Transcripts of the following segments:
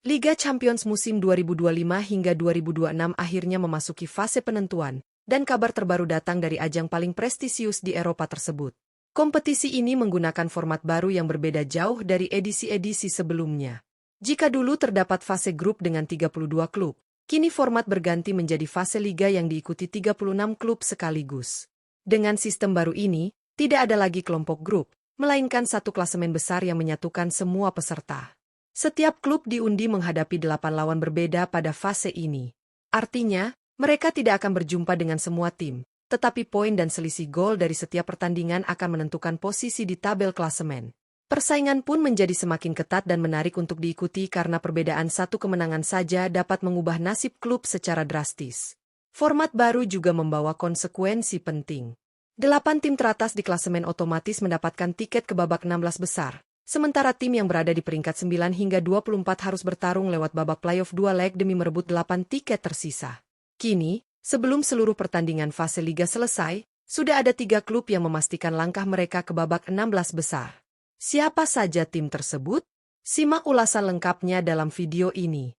Liga Champions musim 2025 hingga 2026 akhirnya memasuki fase penentuan, dan kabar terbaru datang dari ajang paling prestisius di Eropa tersebut. Kompetisi ini menggunakan format baru yang berbeda jauh dari edisi-edisi sebelumnya. Jika dulu terdapat fase grup dengan 32 klub, kini format berganti menjadi fase liga yang diikuti 36 klub sekaligus. Dengan sistem baru ini, tidak ada lagi kelompok grup, melainkan satu klasemen besar yang menyatukan semua peserta. Setiap klub diundi menghadapi 8 lawan berbeda pada fase ini. Artinya, mereka tidak akan berjumpa dengan semua tim, tetapi poin dan selisih gol dari setiap pertandingan akan menentukan posisi di tabel klasemen. Persaingan pun menjadi semakin ketat dan menarik untuk diikuti karena perbedaan satu kemenangan saja dapat mengubah nasib klub secara drastis. Format baru juga membawa konsekuensi penting. 8 tim teratas di klasemen otomatis mendapatkan tiket ke babak 16 besar. Sementara tim yang berada di peringkat 9 hingga 24 harus bertarung lewat babak playoff 2 leg demi merebut 8 tiket tersisa. Kini, sebelum seluruh pertandingan fase liga selesai, sudah ada 3 klub yang memastikan langkah mereka ke babak 16 besar. Siapa saja tim tersebut? Simak ulasan lengkapnya dalam video ini.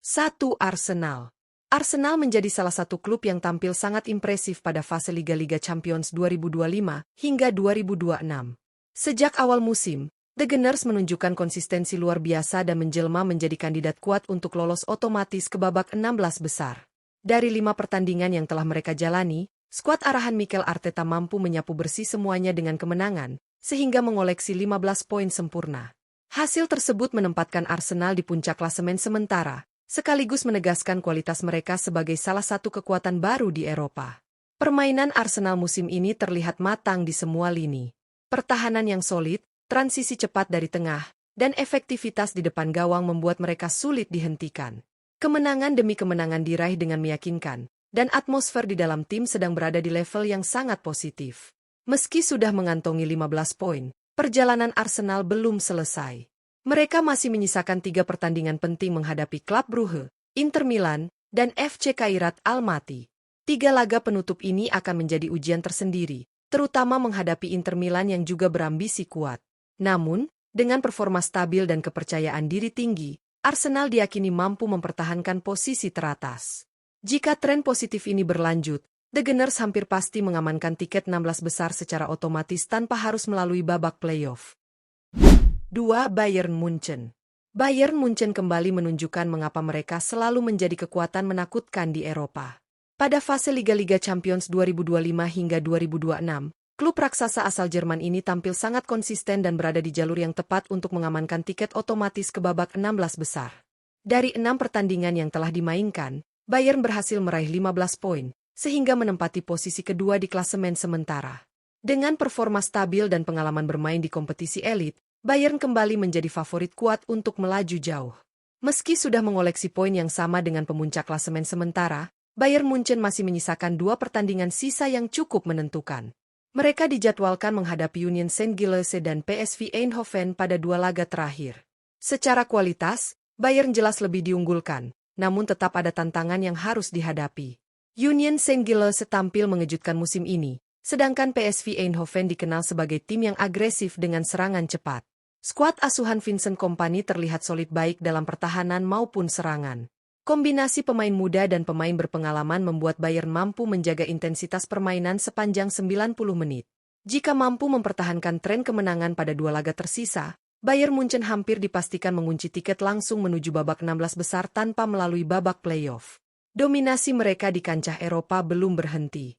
1. Arsenal. Arsenal menjadi salah satu klub yang tampil sangat impresif pada fase Liga Champions 2025 hingga 2026. Sejak awal musim, The Gunners menunjukkan konsistensi luar biasa dan menjelma menjadi kandidat kuat untuk lolos otomatis ke babak 16 besar. Dari 5 pertandingan yang telah mereka jalani, skuad arahan Mikel Arteta mampu menyapu bersih semuanya dengan kemenangan, sehingga mengoleksi 15 poin sempurna. Hasil tersebut menempatkan Arsenal di puncak klasemen sementara, sekaligus menegaskan kualitas mereka sebagai salah satu kekuatan baru di Eropa. Permainan Arsenal musim ini terlihat matang di semua lini. Pertahanan yang solid, transisi cepat dari tengah, dan efektivitas di depan gawang membuat mereka sulit dihentikan. Kemenangan demi kemenangan diraih dengan meyakinkan, dan atmosfer di dalam tim sedang berada di level yang sangat positif. Meski sudah mengantongi 15 poin, perjalanan Arsenal belum selesai. Mereka masih menyisakan 3 pertandingan penting menghadapi klub Brugge, Inter Milan, dan FC Kairat Almaty. 3 laga penutup ini akan menjadi ujian tersendiri, terutama menghadapi Inter Milan yang juga berambisi kuat. Namun, dengan performa stabil dan kepercayaan diri tinggi, Arsenal diyakini mampu mempertahankan posisi teratas. Jika tren positif ini berlanjut, The Gunners hampir pasti mengamankan tiket 16 besar secara otomatis tanpa harus melalui babak playoff. 2. Bayern Munchen. Bayern Munchen kembali menunjukkan mengapa mereka selalu menjadi kekuatan menakutkan di Eropa. Pada fase Liga Champions 2025 hingga 2026, klub raksasa asal Jerman ini tampil sangat konsisten dan berada di jalur yang tepat untuk mengamankan tiket otomatis ke babak 16 besar. Dari 6 pertandingan yang telah dimainkan, Bayern berhasil meraih 15 poin, sehingga menempati posisi kedua di klasemen sementara. Dengan performa stabil dan pengalaman bermain di kompetisi elit, Bayern kembali menjadi favorit kuat untuk melaju jauh. Meski sudah mengoleksi poin yang sama dengan pemuncak klasemen sementara, Bayern Munchen masih menyisakan 2 pertandingan sisa yang cukup menentukan. Mereka dijadwalkan menghadapi Union Saint-Gilloise dan PSV Eindhoven pada 2 laga terakhir. Secara kualitas, Bayern jelas lebih diunggulkan, namun tetap ada tantangan yang harus dihadapi. Union Saint-Gilloise tampil mengejutkan musim ini, sedangkan PSV Eindhoven dikenal sebagai tim yang agresif dengan serangan cepat. Skuad asuhan Vincent Kompany terlihat solid baik dalam pertahanan maupun serangan. Kombinasi pemain muda dan pemain berpengalaman membuat Bayern mampu menjaga intensitas permainan sepanjang 90 menit. Jika mampu mempertahankan tren kemenangan pada 2 laga tersisa, Bayern Munchen hampir dipastikan mengunci tiket langsung menuju babak 16 besar tanpa melalui babak playoff. Dominasi mereka di kancah Eropa belum berhenti.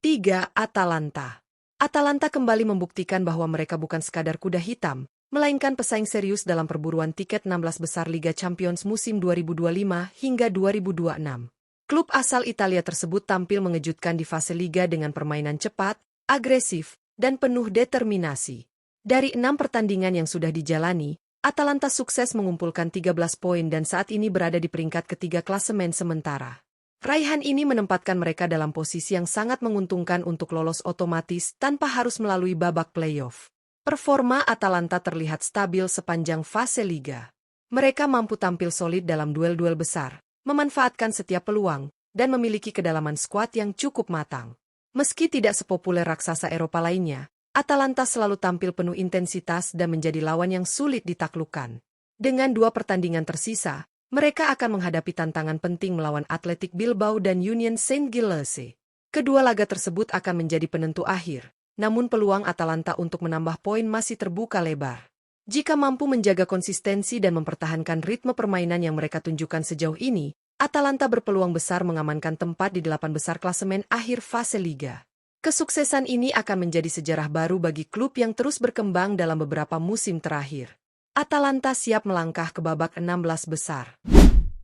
3. Atalanta. Atalanta kembali membuktikan bahwa mereka bukan sekadar kuda hitam, melainkan pesaing serius dalam perburuan tiket 16 besar Liga Champions musim 2025 hingga 2026. Klub asal Italia tersebut tampil mengejutkan di fase liga dengan permainan cepat, agresif, dan penuh determinasi. Dari 6 pertandingan yang sudah dijalani, Atalanta sukses mengumpulkan 13 poin dan saat ini berada di peringkat ketiga klasemen sementara. Raihan ini menempatkan mereka dalam posisi yang sangat menguntungkan untuk lolos otomatis tanpa harus melalui babak playoff. Performa Atalanta terlihat stabil sepanjang fase liga. Mereka mampu tampil solid dalam duel-duel besar, memanfaatkan setiap peluang, dan memiliki kedalaman skuad yang cukup matang. Meski tidak sepopuler raksasa Eropa lainnya, Atalanta selalu tampil penuh intensitas dan menjadi lawan yang sulit ditaklukkan. Dengan 2 pertandingan tersisa, mereka akan menghadapi tantangan penting melawan Athletic Bilbao dan Union Saint-Gilloise. Kedua laga tersebut akan menjadi penentu akhir, namun peluang Atalanta untuk menambah poin masih terbuka lebar. Jika mampu menjaga konsistensi dan mempertahankan ritme permainan yang mereka tunjukkan sejauh ini, Atalanta berpeluang besar mengamankan tempat di 8 besar klasemen akhir fase Liga. Kesuksesan ini akan menjadi sejarah baru bagi klub yang terus berkembang dalam beberapa musim terakhir. Atalanta siap melangkah ke babak 16 besar.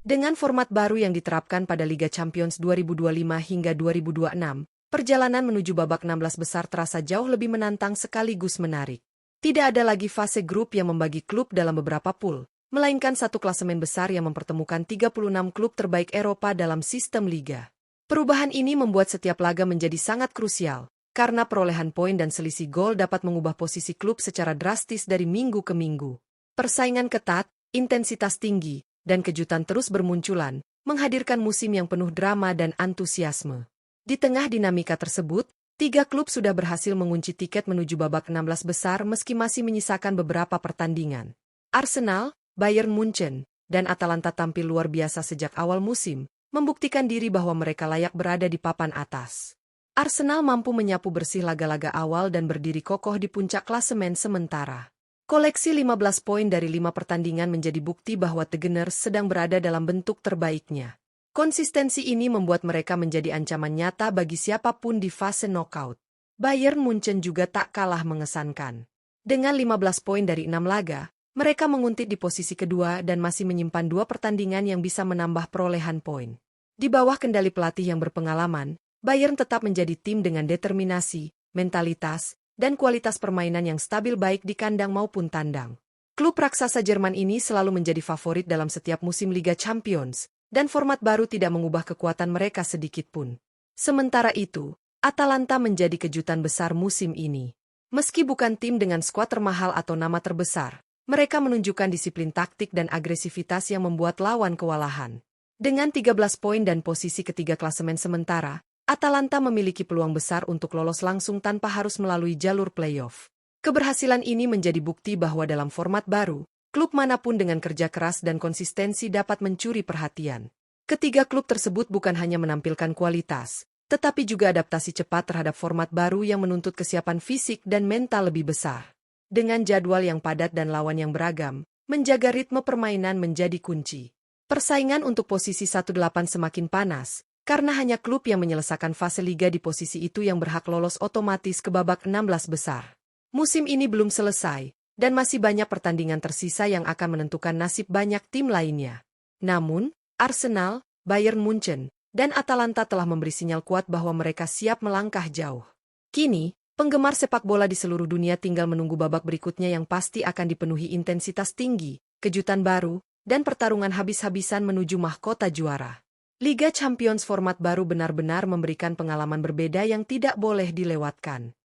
Dengan format baru yang diterapkan pada Liga Champions 2025 hingga 2026, perjalanan menuju babak 16 besar terasa jauh lebih menantang sekaligus menarik. Tidak ada lagi fase grup yang membagi klub dalam beberapa pool, melainkan satu klasemen besar yang mempertemukan 36 klub terbaik Eropa dalam sistem liga. Perubahan ini membuat setiap laga menjadi sangat krusial, karena perolehan poin dan selisih gol dapat mengubah posisi klub secara drastis dari minggu ke minggu. Persaingan ketat, intensitas tinggi, dan kejutan terus bermunculan, menghadirkan musim yang penuh drama dan antusiasme. Di tengah dinamika tersebut, 3 klub sudah berhasil mengunci tiket menuju babak 16 besar meski masih menyisakan beberapa pertandingan. Arsenal, Bayern Munchen, dan Atalanta tampil luar biasa sejak awal musim, membuktikan diri bahwa mereka layak berada di papan atas. Arsenal mampu menyapu bersih laga-laga awal dan berdiri kokoh di puncak klasemen sementara. Koleksi 15 poin dari 5 pertandingan menjadi bukti bahwa The Gunners sedang berada dalam bentuk terbaiknya. Konsistensi ini membuat mereka menjadi ancaman nyata bagi siapapun di fase knockout. Bayern Munchen juga tak kalah mengesankan. Dengan 15 poin dari 6 laga, mereka menguntit di posisi kedua dan masih menyimpan 2 pertandingan yang bisa menambah perolehan poin. Di bawah kendali pelatih yang berpengalaman, Bayern tetap menjadi tim dengan determinasi, mentalitas, dan kualitas permainan yang stabil baik di kandang maupun tandang. Klub raksasa Jerman ini selalu menjadi favorit dalam setiap musim Liga Champions, dan format baru tidak mengubah kekuatan mereka sedikit pun. Sementara itu, Atalanta menjadi kejutan besar musim ini. Meski bukan tim dengan skuad termahal atau nama terbesar, mereka menunjukkan disiplin taktik dan agresivitas yang membuat lawan kewalahan. Dengan 13 poin dan posisi ketiga klasemen sementara, Atalanta memiliki peluang besar untuk lolos langsung tanpa harus melalui jalur playoff. Keberhasilan ini menjadi bukti bahwa dalam format baru, klub manapun dengan kerja keras dan konsistensi dapat mencuri perhatian. Ketiga klub tersebut bukan hanya menampilkan kualitas, tetapi juga adaptasi cepat terhadap format baru yang menuntut kesiapan fisik dan mental lebih besar. Dengan jadwal yang padat dan lawan yang beragam, menjaga ritme permainan menjadi kunci. Persaingan untuk posisi 1-8 semakin panas, karena hanya klub yang menyelesaikan fase liga di posisi itu yang berhak lolos otomatis ke babak 16 besar. Musim ini belum selesai, dan masih banyak pertandingan tersisa yang akan menentukan nasib banyak tim lainnya. Namun, Arsenal, Bayern Munchen, dan Atalanta telah memberi sinyal kuat bahwa mereka siap melangkah jauh. Kini, penggemar sepak bola di seluruh dunia tinggal menunggu babak berikutnya yang pasti akan dipenuhi intensitas tinggi, kejutan baru, dan pertarungan habis-habisan menuju mahkota juara. Liga Champions format baru benar-benar memberikan pengalaman berbeda yang tidak boleh dilewatkan.